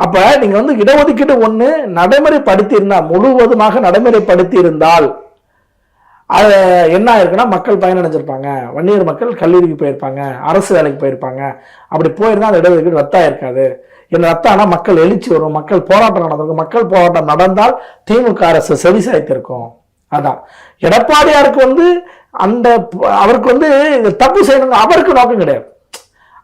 அப்ப நீங்க வந்து இடஒதுக்கீடு ஒண்ணு நடைமுறைப்படுத்தி இருந்தா, முழுவதுமாக நடைமுறைப்படுத்தி இருந்தால் அது என்ன ஆயிருக்குன்னா, மக்கள் பயனடைஞ்சிருப்பாங்க. வன்னியர் மக்கள் கல்லூரிக்கு போயிருப்பாங்க, அரசு வேலைக்கு போயிருப்பாங்க. அப்படி போயிருந்தா அந்த இடஒதுக்கீடு ரத்தா இருக்காது. என்ன ரத்தம் ஆனா மக்கள் எழுச்சி வரும், மக்கள் போராட்டம் நடந்திருக்கும். மக்கள் போராட்டம் நடந்தால் திமுக அரசு செவிசாய்த்திருக்கும். அதான் எடப்பாடியாருக்கு வந்து அந்த அவருக்கு வந்து தப்பு செய்யணும் அவருக்கு நோக்கம் கிடையாது.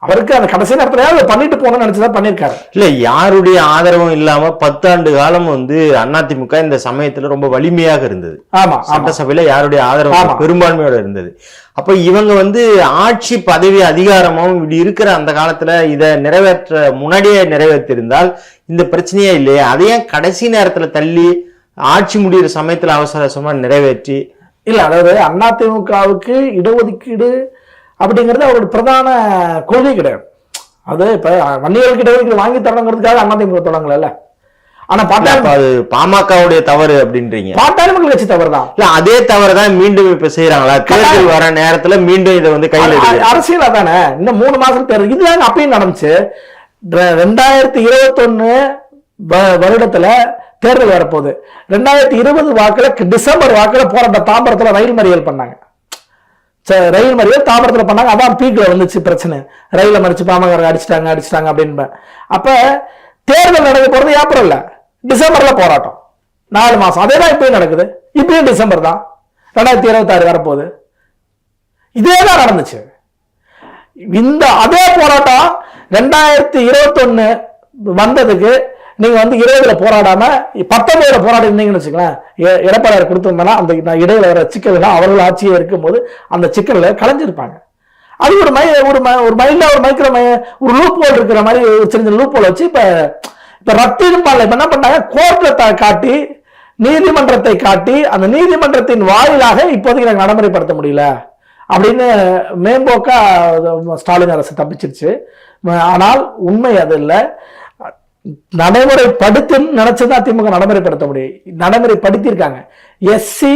அவருக்கு அந்த கடைசி நேரத்துல பண்ணிட்டு போகணும்னு நினைச்சுதான் பண்ணிருக்காரு. இல்ல, யாருடைய ஆதரவும் இல்லாம 10 ஆண்டு காலம் வந்து அதிமுக இந்த சமயத்துல ரொம்ப வலிமையாக இருந்தது. ஆமா, சட்டசபையில யாருடைய ஆதரவு பெரும்பான்மையோட இருந்தது. அப்ப இவங்க வந்து ஆட்சி பதவி அதிகாரமும் இப்படி இருக்கிற அந்த காலத்துல இதை முன்னாடியே நிறைவேற்றிருந்தால் இந்த பிரச்சனையே இல்லையே. அதையும் கடைசி நேரத்துல தள்ளி ஆட்சி முடிகிற சமயத்துல அவசர அவசரமா நிறைவேற்றி இல்ல, அதாவது அதிமுகவுக்கு இடஒதுக்கீடு அப்படிங்கிறது அவரோட பிரதான கொள்கை கிடையாது. அது இப்ப வன்னியர்களுக்கு இடஒதுக்கீடு வாங்கி தரணுங்கிறதுக்காக அதிமுக தொடங்கல. ஆனா அது பாமகவுடைய தவறு அப்படின்றீங்க. பாட்டாளி மக்கள் கட்சி தவறு தான். இல்ல, அதே தவறுதான் மீண்டும் இப்ப செய்யறாங்களா? தேர்தல் வர நேரத்துல மீண்டும் இதை வந்து கையில அரசியலா தானே இந்த 3 மாசம் தேர்தல் இதுதாங்க அப்பயும் நடந்துச்சு. 2021 வருடத்துல தேர்தல் வரப்போகுது. 2020 வாக்குல டிசம்பர் வாக்குல போராட்டம் தாம்பரத்துல ரயில் மறியல் பண்ணாங்க. ரயில் மறியல் தாம்பரத்துல பண்ணாங்க. அதான் பீக்ல வந்துச்சு பிரச்சனை. ரயில மறிச்சு பாமக அடிச்சிட்டாங்க அப்படின்னு. அப்ப தேர்தல் நடக்க போறது ஏப்ரல்ல, டிசம்பர்ல போராட்டம் 4 மாசம். அதேதான் இப்பயும் நடக்குது. இப்பயும் டிசம்பர் தான். 2026 வரப்போகுது. இதேதான் நடந்துச்சு. இந்த அதே போராட்டம் 2021 வந்ததுக்கு நீங்க வந்து 20ல போராடாம 19ல போராடி இருந்தீங்கன்னு வச்சுக்கலாம், எடப்பாடியார் கொடுத்திருந்தா அந்த இடையில வர சிக்கல்கள் அவர்கள் ஆட்சியே இருக்கும்போது அந்த சிக்கல்களை கலைஞ்சிருப்பாங்க. அது ஒரு மைல்டா ஒரு மைக்ரோ ஒரு லூப் ஹோல் இருக்கிற மாதிரி சின்ன லூப் ஹோல் வச்சு இப்ப ரத்தின் பால் இப்ப என்ன பண்ணாங்க, கோர்ட்டை காட்டி நீதிமன்றத்தை காட்டி அந்த நீதிமன்றத்தின் வாயிலாக இப்போதைக்கு நாங்கள் நடைமுறைப்படுத்த முடியல அப்படின்னு மேம்போக்கா ஸ்டாலின் அரசு தப்பிச்சிருச்சு. ஆனால் உண்மை அது இல்லை. நடைமுறைப்படுத்தி நினைச்சதான் திமுக நடைமுறைப்படுத்த முடியும். நடைமுறைப்படுத்தியிருக்காங்க. எஸ்சி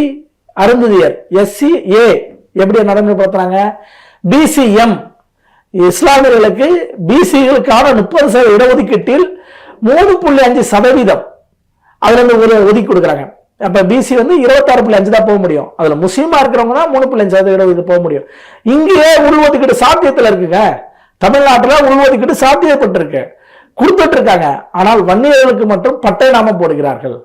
அருந்ததியர் SCA எப்படி நடைமுறைப்படுத்துறாங்க? BCM இஸ்லாமியர்களுக்கு BCகளுக்கான 30% இடஒதுக்கீட்டில் 3.5% அதுல இருந்து ஒதுக்கி கொடுக்குறாங்க. அப்ப BC வந்து 26.5 தான் போக முடியும். அதுல முஸ்லீமா இருக்கிறவங்க தான் 3.5% இடஒதுக்கீடு போக முடியும். இங்கேயே உள்ஒதுக்கீடு சாத்தியத்துல இருக்குங்க. தமிழ்நாட்டுல உள்ஒதுக்கீடு சாத்தியப்பட்டிருக்கு, கொடுத்துட்டு இருக்காங்க. ஆனால் வன்னியர்களுக்கு மட்டும் பட்டை நாமம் போடுகிறார்கள்.